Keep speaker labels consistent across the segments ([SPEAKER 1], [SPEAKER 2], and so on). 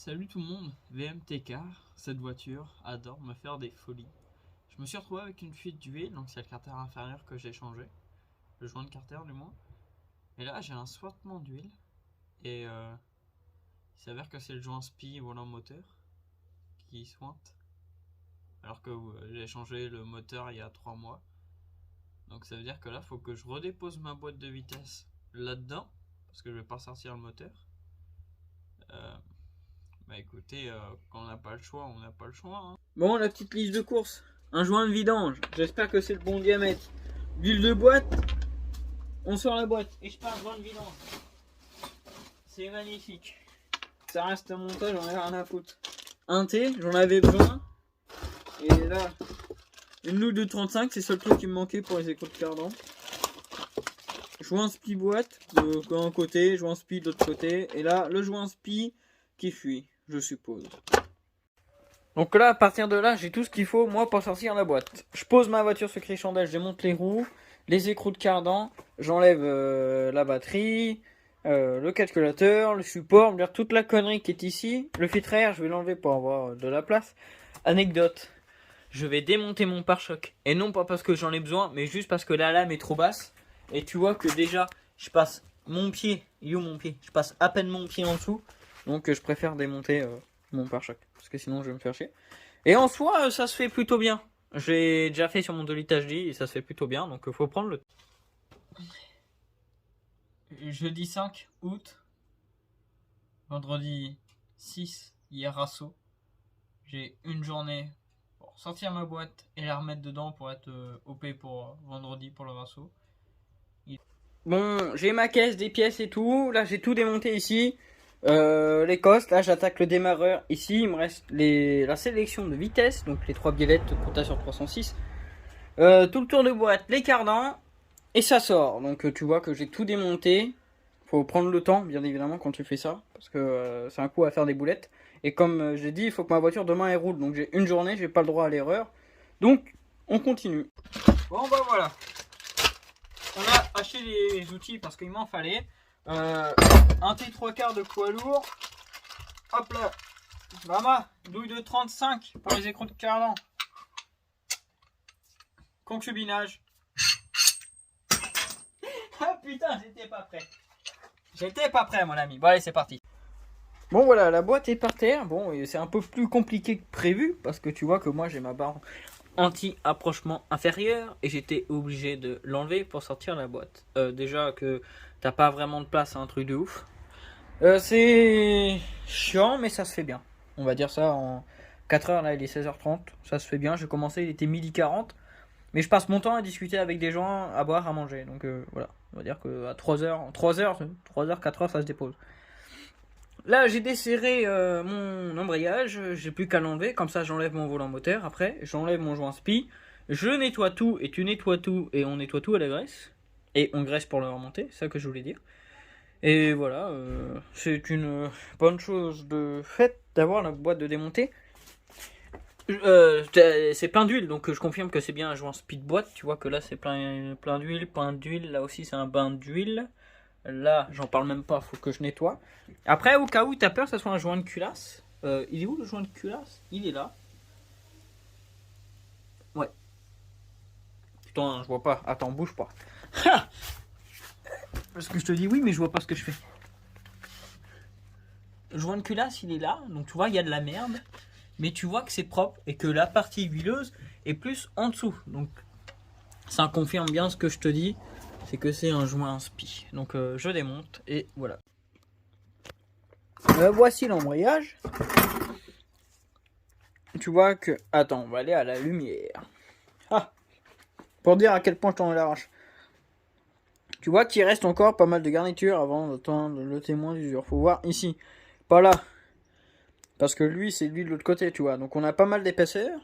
[SPEAKER 1] Salut tout le monde, VMT Car, cette voiture adore me faire des folies. Je me suis retrouvé avec une fuite d'huile, donc c'est le carter inférieur que j'ai changé, le joint de carter du moins. Et là j'ai un swattement d'huile, et il s'avère que c'est le joint SPI volant moteur qui sointe, alors que j'ai changé le moteur il y a 3 mois. Donc ça veut dire que là il faut que je redépose ma boîte de vitesse là-dedans, parce que je vais pas sortir le moteur. Bah écoutez, quand on n'a pas le choix, on n'a pas le choix. Hein.
[SPEAKER 2] Bon, la petite liste de courses. Un joint de vidange. J'espère que c'est le bon diamètre. L'huile de boîte. On sort la boîte. Et je pars joint de vidange. C'est magnifique. Ça reste un montage, j'en ai rien à foutre. Un thé, j'en avais besoin. Et là, une loupe de 35, c'est le seul truc qui me manquait pour les échos de cardan. Joint spi boîte d'un côté, joint spi de l'autre côté. Et là, le joint spi qui fuit, je suppose. Donc là, à partir de là, j'ai tout ce qu'il faut, moi, pour sortir la boîte. Je pose ma voiture sur chandelle, je démonte les roues, les écrous de cardan, j'enlève la batterie, le calculateur, le support, dire toute la connerie qui est ici. Le filtre à air, je vais l'enlever pour avoir de la place. Anecdote, je vais démonter mon pare-choc. Et non pas parce que j'en ai besoin, mais juste parce que la lame est trop basse. Et tu vois que déjà, je passe mon pied, je passe à peine mon pied en dessous. Donc je préfère démonter mon pare-choc, parce que sinon je vais me faire chier. Et en soi, ça se fait plutôt bien. J'ai déjà fait sur mon 2 litres HD et ça se fait plutôt bien, donc il faut prendre le temps. Jeudi 5 août, vendredi 6, hier Rasso. J'ai une journée pour sortir ma boîte et la remettre dedans pour être OP pour vendredi pour le Rasso. Bon, j'ai ma caisse, des pièces et tout. Là, j'ai tout démonté ici. Les costes, là j'attaque le démarreur. Ici il me reste la sélection de vitesse, donc les 3 biellettes compta sur 306. Tout le tour de boîte, les cardans, et ça sort. Donc tu vois que j'ai tout démonté. Faut prendre le temps, bien évidemment, quand tu fais ça, parce que c'est un coup à faire des boulettes. Et comme j'ai dit, il faut que ma voiture demain elle roule. Donc j'ai une journée, j'ai pas le droit à l'erreur. Donc on continue. Bon bah voilà. On a acheté les outils parce qu'il m'en fallait. Un T3/4 de poids lourd. Hop là. Mama, douille de 35 pour les écrous de cardan. Concubinage. Ah putain, j'étais pas prêt. J'étais pas prêt mon ami. Bon allez, c'est parti. Bon voilà, la boîte est par terre. Bon, c'est un peu plus compliqué que prévu parce que tu vois que moi j'ai ma barre anti-approchement inférieur et j'étais obligé de l'enlever pour sortir la boîte. Déjà que t'as pas vraiment de place, c'est un truc de ouf. C'est chiant mais ça se fait bien. On va dire ça en 4 heures, là il est 16h30, ça se fait bien. J'ai commencé, il était 12h40. Mais je passe mon temps à discuter avec des gens, à boire, à manger. Donc voilà, on va dire que à 3h, 4 heures ça se dépose. Là, j'ai desserré mon embrayage, j'ai plus qu'à l'enlever, comme ça j'enlève mon volant moteur, après j'enlève mon joint SPI, je nettoie tout, et tu nettoies tout, et on nettoie tout à la graisse, et on graisse pour le remonter, c'est ça que je voulais dire. Et voilà, c'est une bonne chose de fait d'avoir la boîte de démonter. C'est plein d'huile, donc je confirme que c'est bien un joint SPI de boîte, tu vois que là c'est plein d'huile, là aussi c'est un bain d'huile. Là, j'en parle même pas, faut que je nettoie. Après, au cas où t'as peur que ça soit un joint de culasse, il est où le joint de culasse? Il est là. Ouais. Putain, je vois pas. Attends, bouge pas. Parce que je te dis oui, mais je vois pas ce que je fais. Le joint de culasse, il est là. Donc tu vois, il y a de la merde. Mais tu vois que c'est propre et que la partie huileuse est plus en dessous. Donc ça confirme bien ce que je te dis. C'est que c'est un joint SPI. Donc je démonte et voilà. Voici l'embrayage. Tu vois que... Attends, on va aller à la lumière. Ah, pour dire à quel point je t'en l'arrache. Tu vois qu'il reste encore pas mal de garniture avant d'attendre le témoin d'usure. Faut voir ici. Pas là. Parce que lui, c'est lui de l'autre côté, tu vois. Donc on a pas mal d'épaisseur.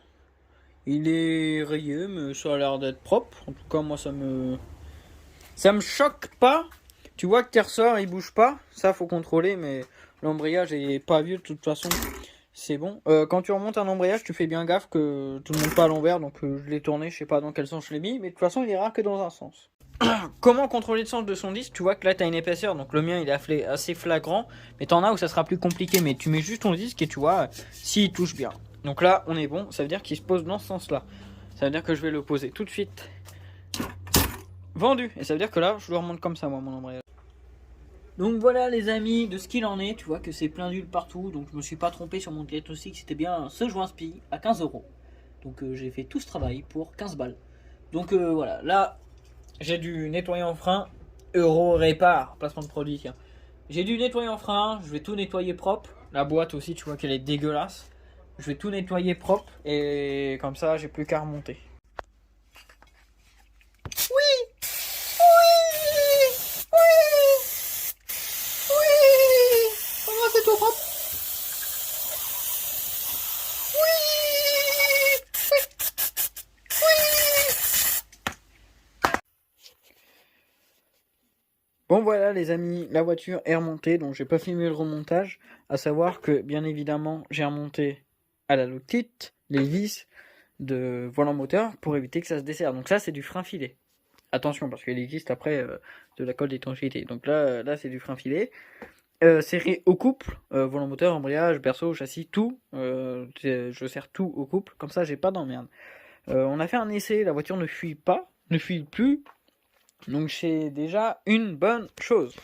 [SPEAKER 2] Il est rayé, mais ça a l'air d'être propre. En tout cas, moi, ça me choque pas. Tu vois que tes ressorts, ils bougent pas. Ça, faut contrôler, mais l'embrayage est pas vieux de toute façon. C'est bon. Quand tu remontes un embrayage, tu fais bien gaffe que tout ne monte pas à l'envers. Donc je l'ai tourné, je sais pas dans quel sens je l'ai mis. Mais de toute façon, il est rare que dans un sens. comment contrôler le sens de son disque? Tu vois que là tu as une épaisseur, donc le mien il est assez flagrant, mais t'en as où ça sera plus compliqué, mais tu mets juste ton disque et tu vois s'il touche bien. Donc là on est bon, ça veut dire qu'il se pose dans ce sens là, ça veut dire que je vais le poser tout de suite. Vendu. Et ça veut dire que là je le remonte comme ça moi mon embrayage. Donc voilà les amis de ce qu'il en est, tu vois que c'est plein d'huile partout, donc je me suis pas trompé sur mon diagnostic, c'était bien ce joint spi à 15 €. Donc j'ai fait tout ce travail pour 15 balles. Donc voilà, là j'ai dû nettoyer en frein, Euro répare, placement de produit tiens. J'ai dû nettoyer en frein, je vais tout nettoyer propre, la boîte aussi tu vois qu'elle est dégueulasse. Je vais tout nettoyer propre et comme ça j'ai plus qu'à remonter. Bon voilà les amis, la voiture est remontée, donc j'ai pas filmé le remontage, à savoir que bien évidemment j'ai remonté à la loctite les vis de volant moteur pour éviter que ça se desserre. Donc ça c'est du frein filet. Attention parce qu'il existe après de la colle d'étanchéité. Donc là c'est du frein filet. Serré au couple, volant moteur, embrayage, berceau, châssis, tout. Je serre tout au couple, comme ça j'ai pas d'emmerde. On a fait un essai, la voiture ne fuit pas, ne fuit plus. Donc c'est déjà une bonne chose.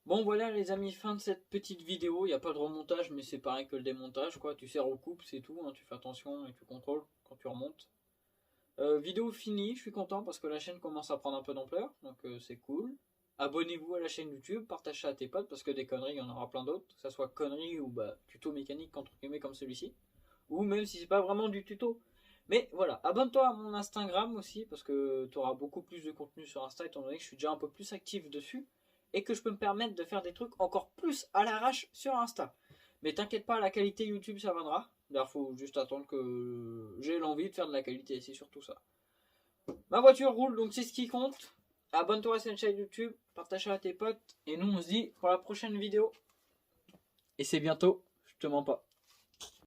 [SPEAKER 2] Bon voilà les amis, fin de cette petite vidéo. Il n'y a pas de remontage mais c'est pareil que le démontage quoi. Tu serres au couple, c'est tout, hein. Tu fais attention et tu contrôles quand tu remontes. Vidéo finie, je suis content parce que la chaîne commence à prendre un peu d'ampleur, donc c'est cool. Abonnez-vous à la chaîne YouTube, partagez ça à tes potes parce que des conneries, il y en aura plein d'autres, que ça soit conneries ou tuto mécanique entre guillemets comme celui-ci. Ou même si c'est pas vraiment du tuto. Mais voilà, abonne-toi à mon Instagram aussi parce que tu auras beaucoup plus de contenu sur Insta étant donné que je suis déjà un peu plus actif dessus et que je peux me permettre de faire des trucs encore plus à l'arrache sur Insta. Mais t'inquiète pas, la qualité YouTube ça viendra. D'ailleurs, faut juste attendre que j'ai l'envie de faire de la qualité, c'est surtout ça. Ma voiture roule, donc c'est ce qui compte. Abonne-toi à cette chaîne YouTube, partage à tes potes, et nous on se dit pour la prochaine vidéo. Et c'est bientôt, je te mens pas.